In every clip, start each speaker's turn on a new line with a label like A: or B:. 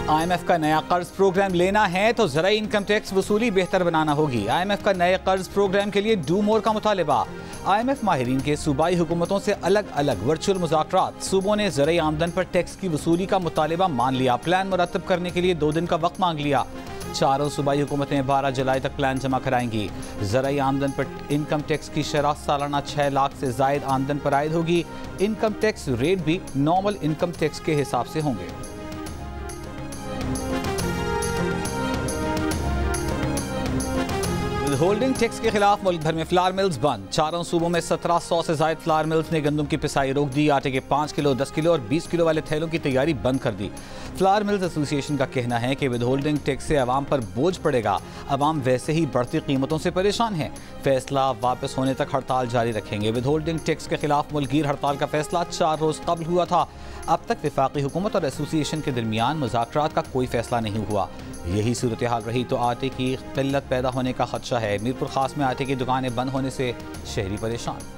A: IMF का नया कर्ज प्रोग्राम लेना है तो ज़राई इनकम टैक्स वसूली बेहतर बनाना होगी। IMF का नए कर्ज प्रोग्राम के लिए डू मोर का मुतालिबा। IMF माहिरीन के सूबाई हुकूमतों से अलग अलग वर्चुअल मुज़ाकरात। सूबों ने ज़राई आमदन पर टैक्स की वसूली का मुतालिबा मान लिया। प्लान मुरतब करने के लिए 2 दिन का वक्त मांग लिया। चारों सूबाई हुकूमतें 12 जुलाई तक प्लान जमा कराएंगी। ज़राई आमदन पर इनकम टैक्स की शरह सालाना 6 लाख से जायद आमदन पर आयद होगी। इनकम टैक्स रेट भी नॉर्मल इनकम टैक्स के हिसाब से होंगे। होल्डिंग टैक्स के खिलाफ मुल्क भर में फ्लावर मिल्स बंद। चारों सूबों में 1700 से ज्यादा फ्लावर मिल्स ने गंदम की पिसाई रोक दी। आटे के 5 किलो, 10 किलो और 20 किलो वाले थैलों की तैयारी बंद कर दी। फ्लावर मिल्स एसोसिएशन का कहना है कि विद होल्डिंग टैक्स से अवाम पर बोझ पड़ेगा। अवाम वैसे ही बढ़ती कीमतों से परेशान है। फैसला वापस होने तक हड़ताल जारी रखेंगे। विद होल्डिंग टैक्स के खिलाफ मुल्कगीर हड़ताल का फैसला 4 रोज कबल हुआ था। अब तक वफाकी हुकूमत और एसोसिएशन के दरमियान मुज़ाकरात का कोई फैसला नहीं हुआ। यही सूरत हाल रही तो आटे की किल्लत पैदा होने का खदशा है। मीरपुर खास में आटे की दुकानें बंद होने से शहरी परेशान।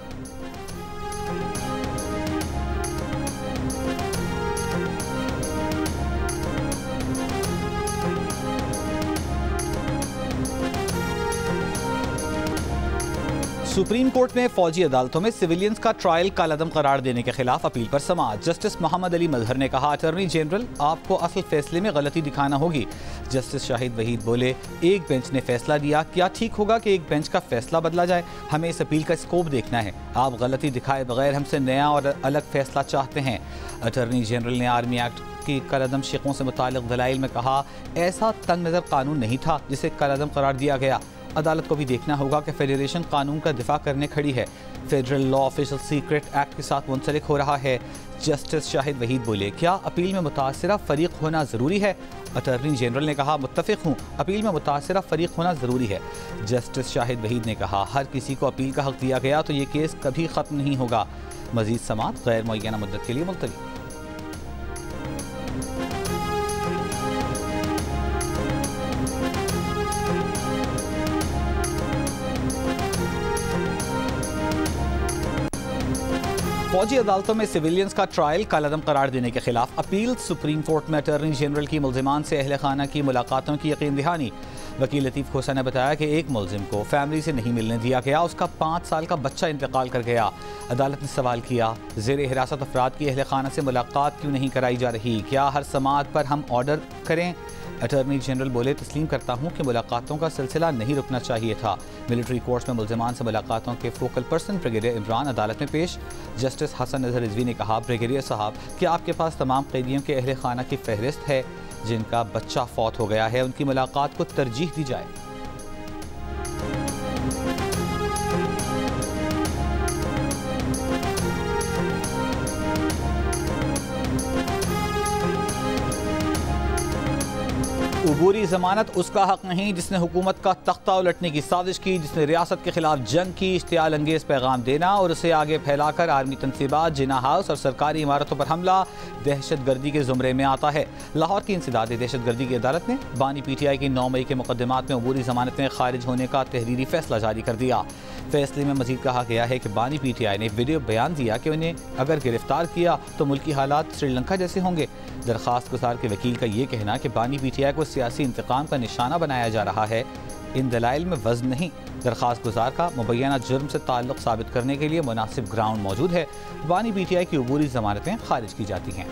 A: सुप्रीम कोर्ट में फौजी अदालतों में सिविलियंस का ट्रायल कालअदम करार देने के खिलाफ अपील पर समाअत। जस्टिस मोहम्मद अली मजहर ने कहा, अटॉर्नी जनरल आपको असल फैसले में गलती दिखाना होगी। जस्टिस शाहिद वहीद बोले, एक बेंच ने फैसला दिया, क्या ठीक होगा कि एक बेंच का फैसला बदला जाए? हमें इस अपील का स्कोप देखना है। आप गलती दिखाए बगैर हमसे नया और अलग फैसला चाहते हैं। अटॉर्नी जनरल ने आर्मी एक्ट की कलअदम शिकों से मुतालिक दलाइल में कहा, ऐसा तंग नज़र कानून नहीं था जिसे कलअदम करार दिया गया। अदालत को भी देखना होगा कि फेडरेशन कानून का दिफा करने खड़ी है। Federal law official secret act के साथ मुंसलिक हो रहा है। जस्टिस शाहिद वहीद बोले, क्या अपील में मुतासिरा फरीक होना ज़रूरी है? अटॉर्नी जनरल ने कहा, मुत्तफ़िक़ हूँ, अपील में मुतासिरा फरीक होना ज़रूरी है। जस्टिस शाहिद वहीद ने कहा, हर किसी को अपील का हक़ दिया गया तो ये केस कभी ख़त्म नहीं होगा। मज़ीद समाअत गैर मुअय्यना मुद्दत के लिए मुलतवी। फौजी अदालतों में सिविलियंस का ट्रायल कालअदम करार देने के खिलाफ अपील। सुप्रीम कोर्ट में अटॉर्नी जनरल की मुल्जिमान से अहले खाना की मुलाकातों की यकीन दहानी। वकील लतीफ़ खोसा ने बताया कि एक मुल्जिम को फैमिली से नहीं मिलने दिया गया, उसका 5 साल का बच्चा इंतकाल कर गया। अदालत ने सवाल किया, ज़ेर हिरासत अफराद की अहले खाना से मुलाकात क्यों नहीं कराई जा रही? क्या हर समाअत पर हम ऑर्डर करें? अटॉर्नी जनरल बोले, तस्लीम करता हूँ कि मुलाकातों का सिलसिला नहीं रुकना चाहिए था। मिलिट्री कोर्ट्स में मुल्जिमान से मुलाकातों के फोकल पर्सन ब्रिगेडियर इमरान अदालत में पेश। जस्टिस हसन नज़र रिजवी ने कहा, ब्रिगेडियर साहब, क्या आपके पास तमाम कैदियों के अहले खाना की फहरिस्त है जिनका बच्चा फौत हो गया है? उनकी मुलाकात को तरजीह दी जाए। अबूरी जमानत उसका हक नहीं जिसने हुकूमत का तख्ता उलटने की साजिश की, जिसने रियासत के खिलाफ जंग की। इश्तियाल अंगेज पैगाम देना और उसे आगे फैलाकर आर्मी तनसीबात, जिना हाउस और सरकारी इमारतों पर हमला दहशत गर्दी के जुमरे में आता है। लाहौर की इंसदाद दहशत गर्दी की अदालत ने बानी PTI की 9 मई के मुकदमात में अबूरी जमानतें खारिज होने का तहरीरी फैसला जारी कर दिया। फैसले में मजीद कहा गया है कि बानी PTI ने वीडियो बयान दिया कि उन्हें अगर गिरफ्तार किया तो मुल्की हालात श्रीलंका जैसे होंगे। दरख्वास्त गुजार के वकील का ये कहना कि बानी PTI को सियासी इंतकाम का निशाना बनाया जा रहा है, इन दलाइल में वज़न नहीं। दरख्वास्त गुजार का मुबैना जुर्म से ताल्लुक़ साबित करने के लिए मुनासिब ग्राउंड मौजूद है। बानी PTI की अबूरी जमानतें खारिज की जाती हैं।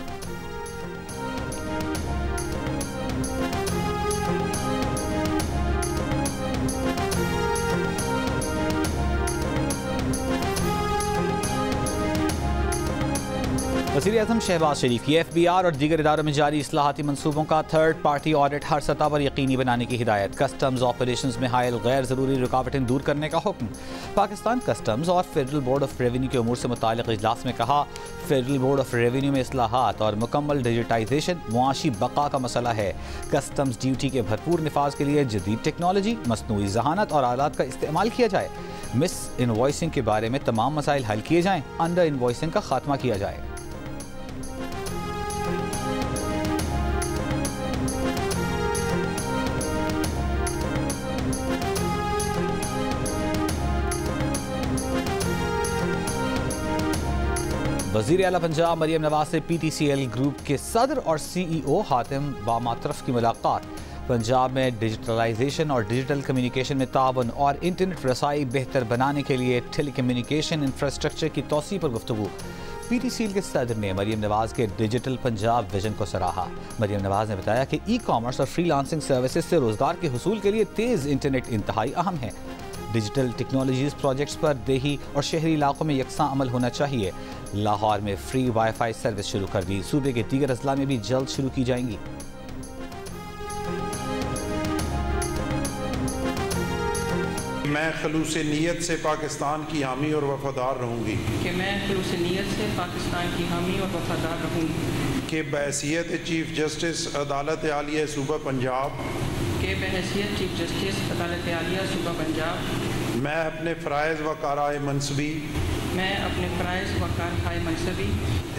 A: वज़ीर-ए-आज़म शहबाज शरीफ की FBR और दीगर इदारों में जारी इस्लाहाती मनसूबों का थर्ड पार्टी ऑडिट हर सतह पर यकीनी बनाने की हिदायत। कस्टम्स ऑपरेशंस में हायल गैर ज़रूरी रुकावटें दूर करने का हुक्म। पाकिस्तान कस्टम्स और फेडरल बोर्ड ऑफ रेवेन्यू के उमूर से मुताल्लिक़ इजलास में कहा, फेडरल बोर्ड ऑफ रेवेन्यू में इस्लाहात और मुकम्मल डिजिटाइजेशन मुआशी बका का मसला है। कस्टम्स ड्यूटी के भरपूर निफाज के लिए जदीद टेक्नोलॉजी, मसनूई जहानत और आलात का इस्तेमाल किया जाए। मिस इनवॉइसिंग के बारे में तमाम मसाइल हल किए जाएँ। अंडर इनवॉइसिंग का खात्मा किया जाए। वज़ीर आला पंजाब मरियम नवाज से PTCL ग्रुप के सदर और CEO हातिम बामातरफ की मुलाकात। पंजाब में डिजिटलाइजेशन और डिजिटल कम्युनिकेशन में ताउन और इंटरनेट रसाई बेहतर बनाने के लिए टेली कम्युनिकेशन इंफ्रास्ट्रक्चर की तौसीह पर गुफ्तगू। PTCL के सदर ने मरियम नवाज के डिजिटल पंजाब विजन को सराहा। मरियम नवाज ने बताया कि ई-कॉमर्स और फ्रीलांसिंग सर्विसेज से रोजगार के हुसूल के लिए तेज़ इंटरनेट इंतहाई अहम है। डिजिटल टेक्नोलॉजीज प्रोजेक्ट्स पर देही और शहरी इलाकों में यकसा अमल होना चाहिए। लाहौर में फ्री वाईफाई सर्विस शुरू कर दी। सूबे के दीगर अजला में भी जल्द शुरू की जाएंगी।
B: मैं खलूस नीयत से पाकिस्तान की हामी और वफादार रहूँगी
C: कि मैं खलूस नीयत से पाकिस्तान की हामी और वफादार रहूँगी
B: कि बहैसियत चीफ जस्टिस अदालत आलिया सूबा पंजाब
C: के बहैसियत चीफ जस्टिस अदालत आलिया सूबा पंजाब
B: मैं अपने फ़राइज़ व कारआए मनसबी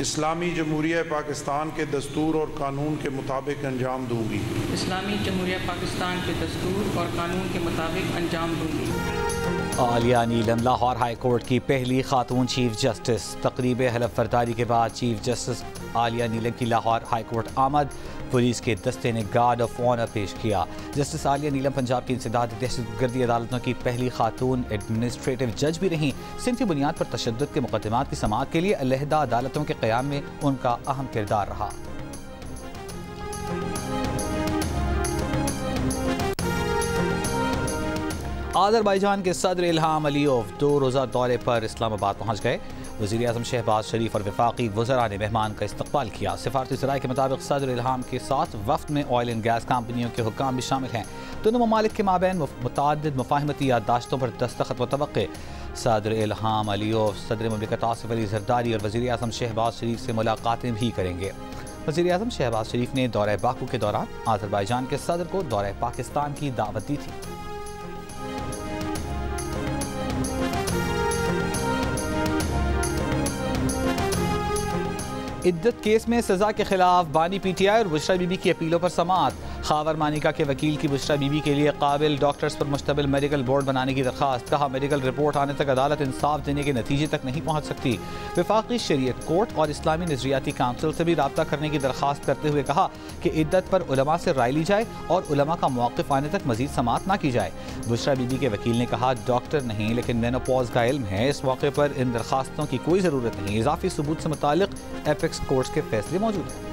B: इस्लामी जमहूरिया पाकिस्तान के दस्तूर और कानून के मुताबिक अंजाम दूँगी।
C: इस्लामी जमहूरिया पाकिस्तान के दस्तूर और कानून के मुताबिक अंजाम दूँगी।
A: आलिया नीलम लाहौर हाई कोर्ट की पहली खातून चीफ जस्टिस। तकरीब हलफ बर्दारी के बाद चीफ जस्टिस आलिया नीलम की लाहौर हाई कोर्ट आमद। पुलिस के दस्ते ने गार्ड ऑफ ऑनर पेश किया। जस्टिस आलिया नीलम पंजाब की इंसदाद दहशतगर्दी अदालतों की पहली खातून एडमिनिस्ट्रेटिव जज भी रहीं। सिंधी बुनियाद पर तशद्दुद के मुकदमात की समाअत के लिए अलहदा अदालतों के क़याम में उनका अहम किरदार रहा। आज़रबाईजान के सदर इल्हाम अलीयोव 2 रोज़ा दौरे पर इस्लामाबाद पहुँच गए। वज़ीर आज़म शहबाज शरीफ और वफाकी वज़रा ने मेहमान का इस्तकबाल किया। सिफारती ज़राए के मुताबिक सदर इल्हाम के साथ वफ़द में ऑयल एंड गैस कंपनियों के हुक्काम भी शामिल हैं। दोनों ममालिक के माबैन मुतअद्दिद मुफ़ाहिमती याददाश्तों पर दस्तखत मुतवक्के। सदर इल्हाम अलीयोव सदर मुमलिकत आसिफ अली ज़रदारी और वज़ीर आज़म शहबाज शरीफ से मुलाकातें भी करेंगे। वज़ीर आज़म शहबाज शरीफ ने दौरे बाकू के दौरान आज़रबाईजान के सदर को दौरे पाकिस्तान की दावत दी थी। इद्दत केस में सजा के खिलाफ बानी PTI और बुशरा बीबी की अपीलों पर समाअत। खावर मानिका के वकील की बुशरा बीबी के लिए काबिल डॉक्टर्स पर मुश्तमिल मेडिकल बोर्ड बनाने की दरख्वास्त। कहा, मेडिकल रिपोर्ट आने तक अदालत इंसाफ देने के नतीजे तक नहीं पहुँच सकती। वफाकी शरीयत कोर्ट और इस्लामी नज़रियाती काउंसिल से भी रब्ता करने की दरख्वास्त करते हुए कहा कि इद्दत पर उलमा से राय ली जाए और उलमा का मौक़िफ़ आने तक मजीद समाअत न की जाए। बुशरा बीबी के वकील ने कहा, डॉक्टर नहीं लेकिन मेनोपॉज का इल्म है। इस मौके पर इन दरख्वास्तों की कोई ज़रूरत नहीं। इजाफी सबूत से मुतालिक एपेक्स कोर्ट्स के फैसले मौजूद हैं।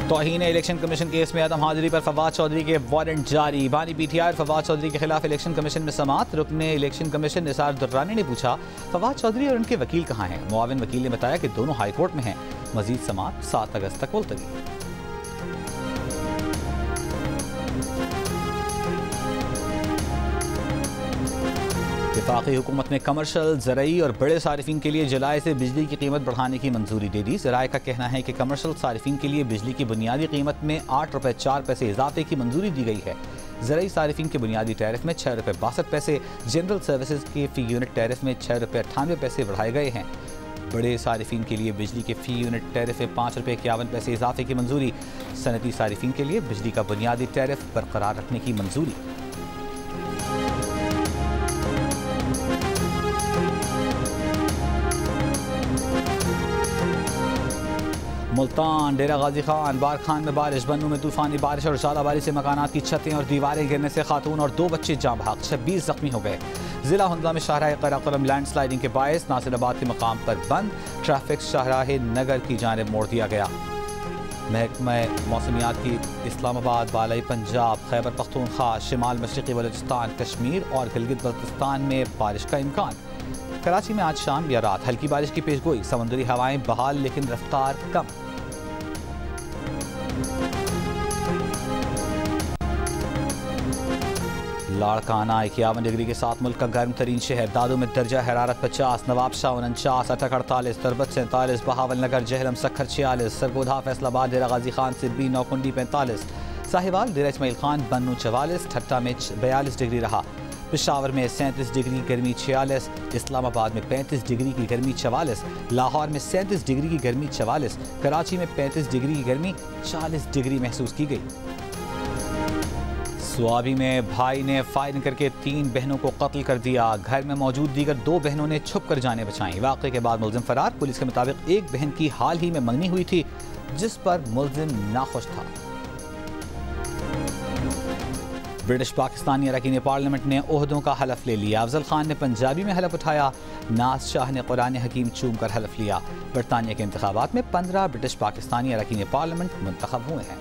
A: तौहीन इलेक्शन कमीशन केस में अदम हाजिरी पर फवाद चौधरी के वारंट जारी। बानी PTI और फवाद चौधरी के खिलाफ इलेक्शन कमीशन में समाअत। रुकन इलेक्शन कमीशन निसार दुर्रानी ने पूछा, फवाद चौधरी और उनके वकील कहाँ हैं? मुआविन वकील ने बताया कि दोनों हाई कोर्ट में हैं। मजीद समाअत 7 अगस्त तक मुलतवी। वफाकी हुकूमत ने कमर्शल, ज़रई और बड़े सारिफिन के लिए जुलाई से बिजली की कीमत बढ़ाने की मंजूरी दे दी। ज़राए का कहना है कि कमर्शल सारिफिन के लिए बिजली की बुनियादी कीमत में 8 रुपये 4 पैसे इजाफे की मंजूरी दी गई है। ज़रई सारिफिन के बुनियादी टैरिफ में 6 रुपये 62 पैसे, जनरल सर्विसेज के फ़ी यूनिट टैरिफ में 6 रुपये 98 पैसे बढ़ाए गए हैं। बड़े सारिफिन के लिए बिजली के फ़ी यूनिट टैरिफ में 5 रुपये 51 पैसे इजाफे की मंजूरी। सनती सारिफिन के लिए बिजली का बुनियादी टैरिफ बरकरार रखने की मंजूरी। मुल्तान, डेरा गाजी खान, बारखान में बारिश, बन्नू में तूफानी बारिश और ज़्यादा बारिश से मकानात की छतें और दीवारें गिरने से खातून और 2 बच्चे जाँ बहक, 26 जख्मी हो गए। जिला हुंदा में शाहराह कराकोरम लैंड स्लाइडिंग के बायस नासिराबाद के मकाम पर बंद। ट्रैफिक शाहराह नगर की जानिब मोड़ दिया गया। महकमा मौसमियात की इस्लामाबाद, बालाई पंजाब, खैबर पख्तूनख्वा, शिमाल मशरक़ी बलूचिस्तान, कश्मीर और गिलगित बल्तिस्तान में बारिश का इम्कान। कराची में आज शाम या रात हल्की बारिश की पेशगोई। समुद्री हवाएं बहाल लेकिन रफ्तार कम। लाड़काना 51 डिग्री के साथ मुल्क का गर्म तरीन शहर। दादू में दर्जा हरारत 50, नवाबशाह 49, अटक 48, तरबत 47, बहावल नगर, जहलम सखर 46, सरगोधा फैसलाबाद, डेरा गाजी खान, सिब्बी, नौकुंडी 45, साहिवाल, डेरा इस्माइल खान, बन्नू 44, ठट्टा में 42 डिग्री रहा। पेशावर में 37 डिग्री गर्मी 46, इस्लामाबाद में 35 डिग्री की गर्मी 44, लाहौर में 37 डिग्री की गर्मी 44, कराची में 35 डिग्री की गर्मी 40 डिग्री महसूस की गई। स्वाबी में भाई ने फायरिंग करके 3 बहनों को कत्ल कर दिया। घर में मौजूद दीगर 2 बहनों ने छुप कर जाने बचाई। वाक़े के बाद मुलजिम फरार। पुलिस के मुताबिक एक बहन की हाल ही में मंगनी हुई थी, जिस पर मुलजिम नाखुश था। ब्रिटिश पाकिस्तानी अरकान पार्लियामेंट ने ओहदों का हलफ ले लिया। अफजल खान ने पंजाबी में हलफ उठाया। नाज शाह ने कुरान हकीम चूम कर हलफ लिया। बरतानिया के इंतखाबात में 15 ब्रिटिश पाकिस्तानी अरकान पार्लियामेंट मुंतखब हुए हैं।